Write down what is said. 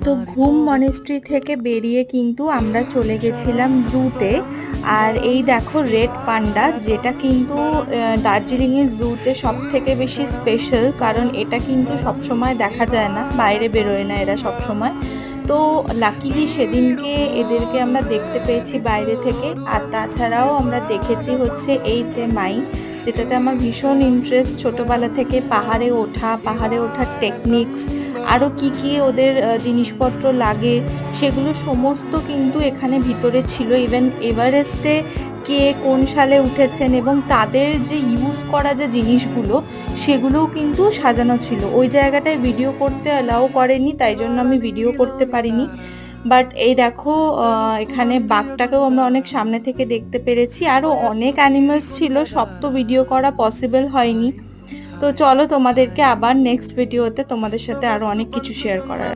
তো ঘুম মনেস্ট্রি থেকে বেরিয়ে কিন্তু আমরা চলে গেছিলাম জুতে। আর এই দেখো রেড পান্ডা, যেটা কিন্তু দার্জিলিংয়ের জুতে সব থেকে বেশি স্পেশাল, কারণ এটা কিন্তু সবসময় দেখা যায় না, বাইরে বেরোয় না এরা সবসময়। তো লাকিলি সেদিনকে এদেরকে আমরা দেখতে পেয়েছি বাইরে থেকে। আর তাছাড়াও আমরা দেখেছি হচ্ছে এই যে মাই, যেটাতে আমার ভীষণ ইন্টারেস্ট ছোটবেলা থেকে, পাহাড়ে ওঠার টেকনিক্স, আরও কি কি ওদের জিনিসপত্র লাগে সেগুলো সমস্ত কিন্তু এখানে ভিতরে ছিল। ইভেন এভারেস্টে কে কোন সালে উঠেছেন এবং তাদের যে ইউজ করা যে জিনিসগুলো সেগুলোও কিন্তু সাজানো ছিল। ওই জায়গাটায় ভিডিও করতে অ্যালাউ করেনি, তাই জন্য আমি ভিডিও করতে পারিনি। বাট এই দেখো এখানে বাঘটাকেও আমরা অনেক সামনে থেকে দেখতে পেরেছি, আরও অনেক অ্যানিমালস ছিল, সব তো ভিডিও করা পসিবল হয়নি। তো চলো তোমাদেরকে আবার নেক্সট ভিডিওতে তোমাদের সাথে আরো অনেক কিছু শেয়ার করার